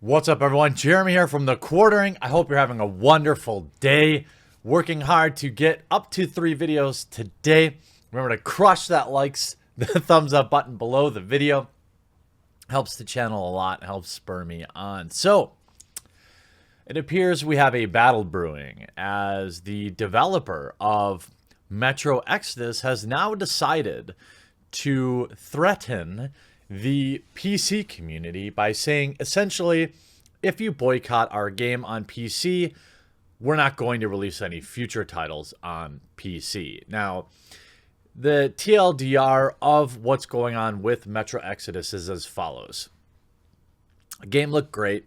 What's up, everyone? Jeremy here from The Quartering. I hope you're having a wonderful day. Working hard to get up to 3 videos today. Remember to crush that likes, the thumbs up button below the video. Helps the channel a lot, helps spur me on. So, it appears we have a battle brewing as the developer of Metro Exodus has now decided to threaten the PC community by saying, essentially, if you boycott our game on PC, we're not going to release any future titles on PC. Now, the TLDR of what's going on with Metro Exodus is as follows. The game looked great.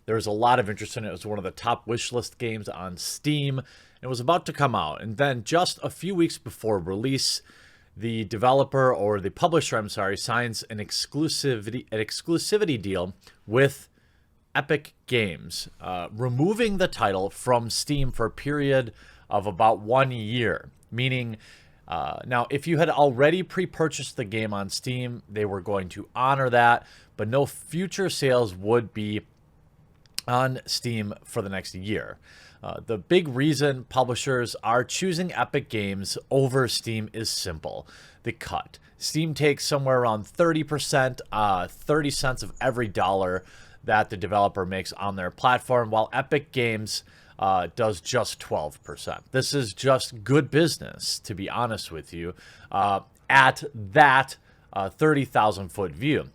There was a lot of interest in it. It was one of the top wishlist games on Steam. It was about to come out. And then just a few weeks before release, the developer, or the publisher, I'm sorry, signs an exclusivity deal with Epic Games, removing the title from Steam for a period of about 1 year. Meaning, now, if you had already pre-purchased the game on Steam, they were going to honor that, but no future sales would be on Steam for the next year. The big reason publishers are choosing Epic Games over Steam is simple: the cut. Steam takes somewhere around 30%, 30 cents of every dollar that the developer makes on their platform, while Epic Games does just 12%. This is just good business, to be honest with you, at that 30,000 foot view.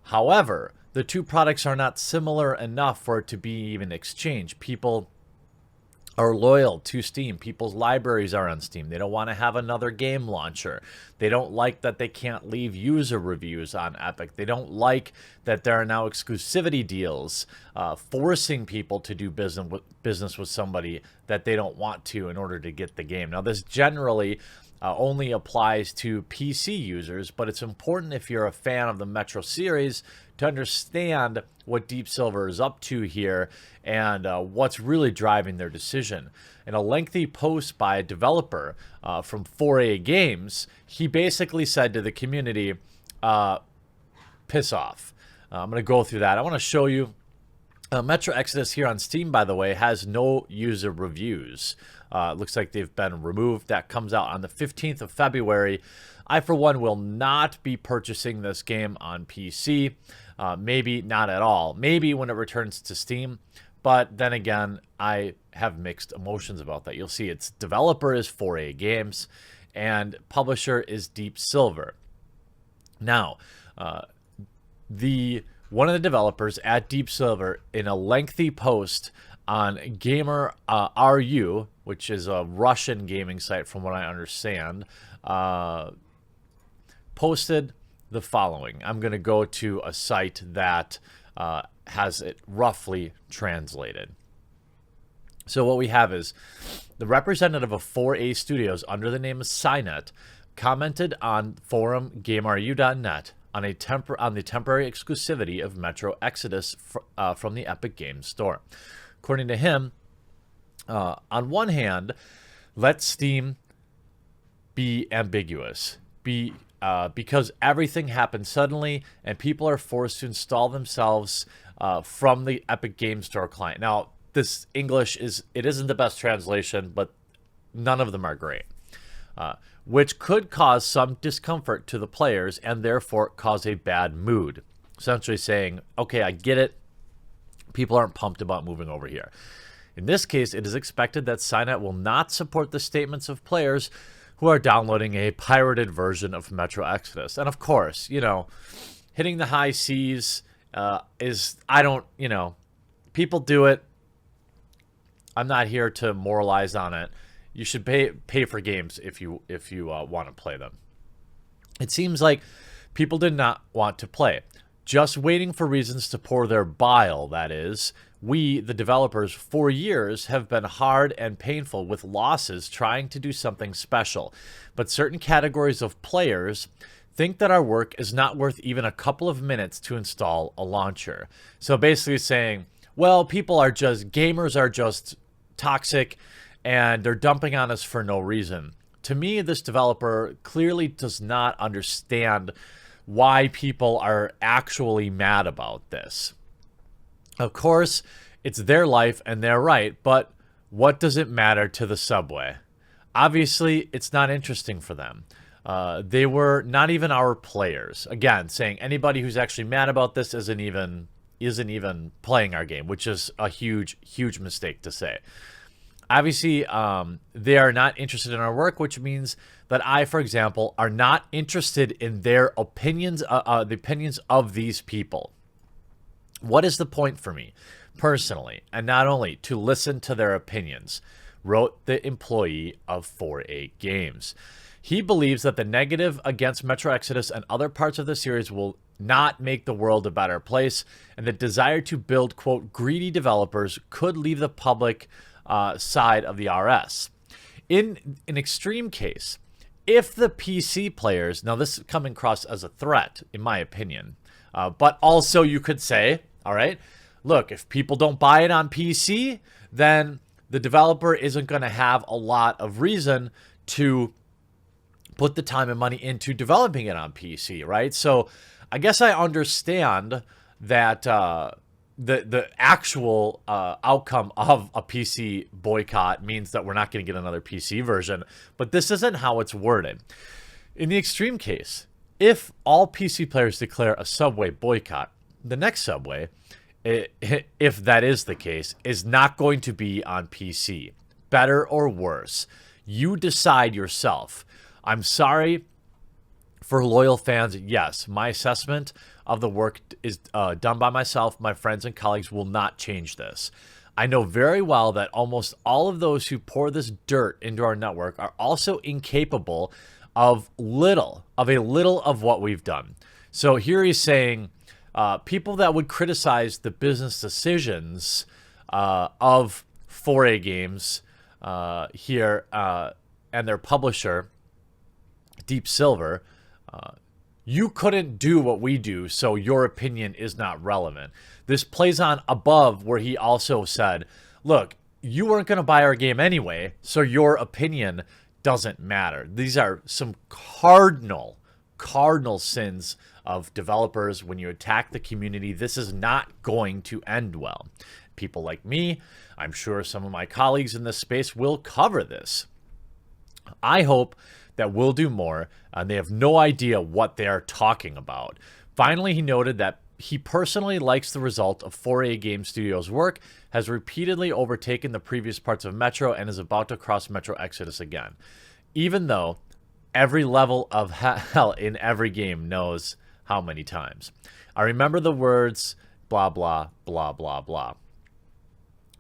However, the two products are not similar enough for it to be even exchanged. People are loyal to Steam. People's libraries are on Steam. They don't want to have another game launcher. They don't like that they can't leave user reviews on Epic. They don't like that there are now exclusivity deals forcing people to do business with somebody that they don't want to in order to get the game. Now, this generally only applies to PC users, but it's important if you're a fan of the Metro series to understand what Deep Silver is up to here and what's really driving their decision. In a lengthy post by a developer from 4A Games, he basically said to the community, piss off. I'm going to go through that. I want to show you. Metro Exodus here on Steam, by the way, has no user reviews. It looks like they've been removed. That comes out on the 15th of February. I, for one, will not be purchasing this game on PC. Maybe not at all. Maybe when it returns to Steam. But then again, I have mixed emotions about that. You'll see its developer is 4A Games and publisher is Deep Silver. Now, one of the developers at Deep Silver, in a lengthy post on Gamer RU, which is a Russian gaming site from what I understand, posted the following. I'm going to go to a site that has it roughly translated. So what we have is the representative of 4A Studios under the name of Cynet commented on forum GameRU.net on the temporary exclusivity of Metro Exodus from the Epic Games Store. According to him, on one hand, let Steam be ambiguous, because everything happened suddenly and people are forced to install themselves from the Epic Games Store client. Now, this English isn't the best translation, but none of them are great. Which could cause some discomfort to the players and therefore cause a bad mood. Essentially saying, okay, I get it. People aren't pumped about moving over here. In this case, it is expected that Cynet will not support the statements of players who are downloading a pirated version of Metro Exodus. And of course, hitting the high seas people do it. I'm not here to moralize on it. You should pay for games if you want to play them. It seems like people did not want to play, just waiting for reasons to pour their bile, that is. We, the developers, for years have been hard and painful with losses trying to do something special. But certain categories of players think that our work is not worth even a couple of minutes to install a launcher. So basically saying, well, gamers are just toxic and they're dumping on us for no reason. To me, this developer clearly does not understand why people are actually mad about this. Of course, it's their life and their right, but what does it matter to the subway? Obviously, it's not interesting for them. They were not even our players. Again, saying anybody who's actually mad about this isn't even playing our game, which is a huge mistake to say. Obviously, they are not interested in our work, which means that I, for example, are not interested in their opinions, the opinions of these people. What is the point for me personally, and not only to listen to their opinions, wrote the employee of 4A Games. He believes that the negative against Metro Exodus and other parts of the series will not make the world a better place, and the desire to build, quote, greedy developers could leave the public side of the RS. In an extreme case, if the PC players, now this is coming across as a threat, in my opinion, but also you could say, all right, look, if people don't buy it on PC, then the developer isn't going to have a lot of reason to put the time and money into developing it on PC, right? So I guess I understand that the actual outcome of a PC boycott means that we're not going to get another PC version, but this isn't how it's worded. In the extreme case, if all PC players declare a Subway boycott, the next Subway, if that is the case, is not going to be on PC. Better or worse, you decide yourself. I'm sorry for loyal fans. Yes, my assessment of the work is done by myself. My friends and colleagues will not change this. I know very well that almost all of those who pour this dirt into our network are also incapable of a little of what we've done. So here he's saying people that would criticize the business decisions of 4A Games here and their publisher, Deep Silver, you couldn't do what we do, so your opinion is not relevant. This plays on above where he also said, look, you weren't going to buy our game anyway, so your opinion doesn't matter. These are some cardinal sins of developers. When you attack the community, this is not going to end well. People like me, I'm sure some of my colleagues in this space will cover this. I hope that we'll do more, and they have no idea what they are talking about. Finally, he noted that he personally likes the result of 4A Game Studios' work, has repeatedly overtaken the previous parts of Metro, and is about to cross Metro Exodus again. Even though every level of hell in every game knows how many times. I remember the words, blah, blah, blah, blah, blah.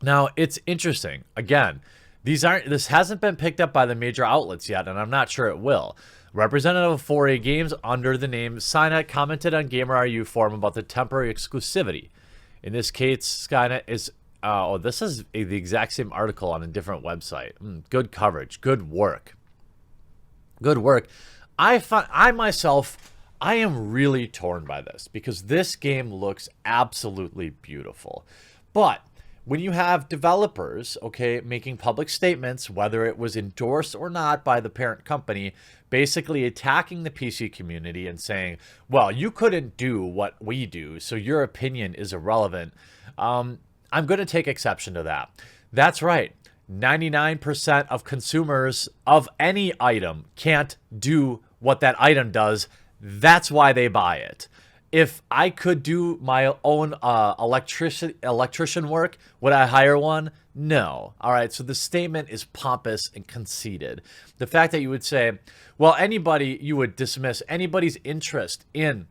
Now, it's interesting. Again, this hasn't been picked up by the major outlets yet, and I'm not sure it will. Representative of 4A Games under the name Skynet commented on GamerRU forum about the temporary exclusivity. In this case, Skynet is... this is the exact same article on a different website. Good coverage. Good work. Good work. I myself am really torn by this because this game looks absolutely beautiful. But when you have developers, okay, making public statements, whether it was endorsed or not by the parent company, basically attacking the PC community and saying, well, you couldn't do what we do, so your opinion is irrelevant, I'm going to take exception to that. That's right. 99% of consumers of any item can't do what that item does. That's why they buy it. If I could do my own electrician work, would I hire one? No. All right, so the statement is pompous and conceited. The fact that you would say, well, you would dismiss anybody's interest in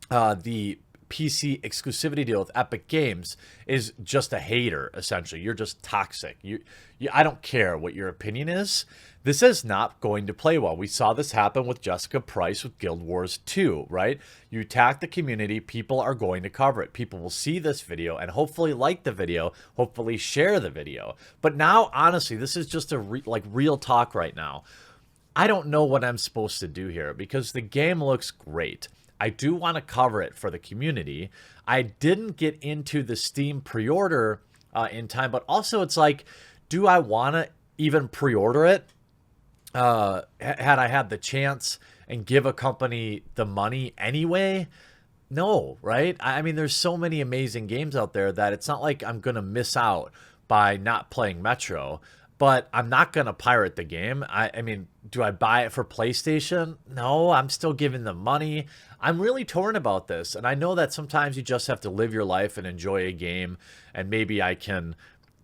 the PC exclusivity deal with Epic Games is just a hater, essentially. You're just toxic. I don't care what your opinion is. This is not going to play well. We saw this happen with Jessica Price with Guild Wars 2, right? You attack the community, people are going to cover it. People will see this video and hopefully like the video, hopefully share the video. But now, honestly, this is just a real talk right now. I don't know what I'm supposed to do here because the game looks great. I do want to cover it for the community. I didn't get into the Steam pre-order in time, but also it's like, do I want to even pre-order it? Had I had the chance and give a company the money anyway? No, right? I mean, there's so many amazing games out there that it's not like I'm going to miss out by not playing Metro, but I'm not going to pirate the game. I mean, do I buy it for PlayStation? No, I'm still giving them money. I'm really torn about this. And I know that sometimes you just have to live your life and enjoy a game. And maybe I can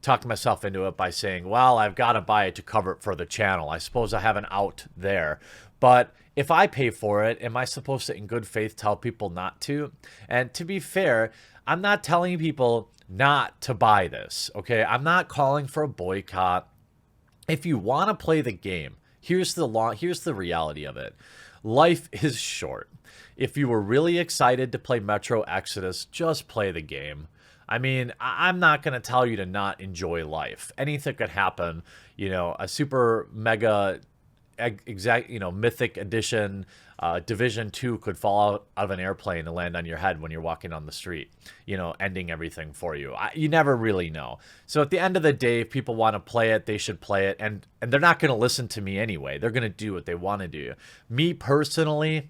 talk myself into it by saying, well, I've got to buy it to cover it for the channel. I suppose I have an out there. But if I pay for it, am I supposed to, in good faith, tell people not to? And to be fair, I'm not telling people not to buy this, okay? I'm not calling for a boycott. If you want to play the game, here's the reality of it. Life is short. If you were really excited to play Metro Exodus, just play the game. I mean, I'm not going to tell you to not enjoy life. Anything could happen. You know, a super mega mythic edition Division 2 could fall out of an airplane and land on your head when you're walking on the street, you know, ending everything for you. You never really know. So at the end of the day, if people want to play it, they should play it. And they're not going to listen to me anyway. They're going to do what they want to do. Me personally,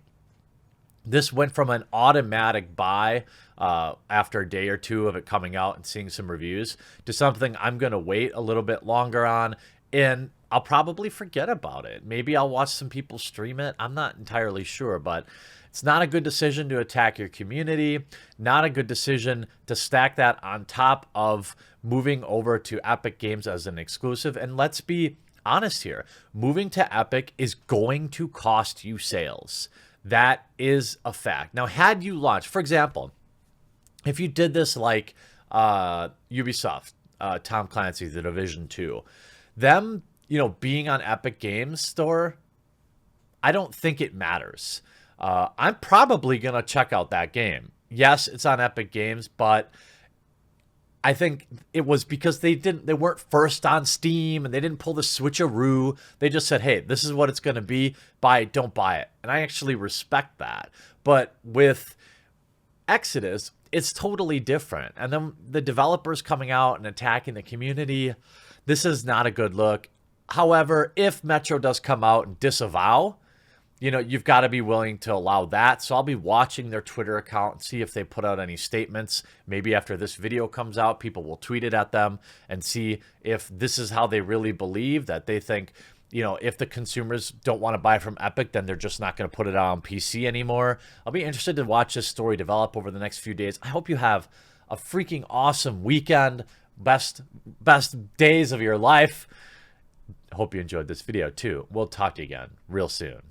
this went from an automatic buy after a day or two of it coming out and seeing some reviews to something I'm going to wait a little bit longer on. And I'll probably forget about it. Maybe I'll watch some people stream it. I'm not entirely sure, but it's not a good decision to attack your community. Not a good decision to stack that on top of moving over to Epic Games as an exclusive. And let's be honest here. Moving to Epic is going to cost you sales. That is a fact. Now, had you launched, for example, if you did this like Ubisoft, Tom Clancy, The Division 2, them, you know, being on Epic Games Store, I don't think it matters. I'm probably going to check out that game. Yes, it's on Epic Games, but I think it was because they weren't first on Steam and they didn't pull the switcheroo. They just said, hey, this is what it's going to be. Buy it, don't buy it. And I actually respect that. But with Exodus, it's totally different. And then the developers coming out and attacking the community, this is not a good look. However, if Metro does come out and disavow, you know, you've got to be willing to allow that. So I'll be watching their Twitter account and see if they put out any statements. Maybe after this video comes out, people will tweet it at them and see if this is how they really believe, that they think, you know, if the consumers don't want to buy from Epic, then they're just not going to put it out on PC anymore. I'll be interested to watch this story develop over the next few days. I hope you have a freaking awesome weekend. Best days of your life. Hope you enjoyed this video too. We'll talk to you again real soon.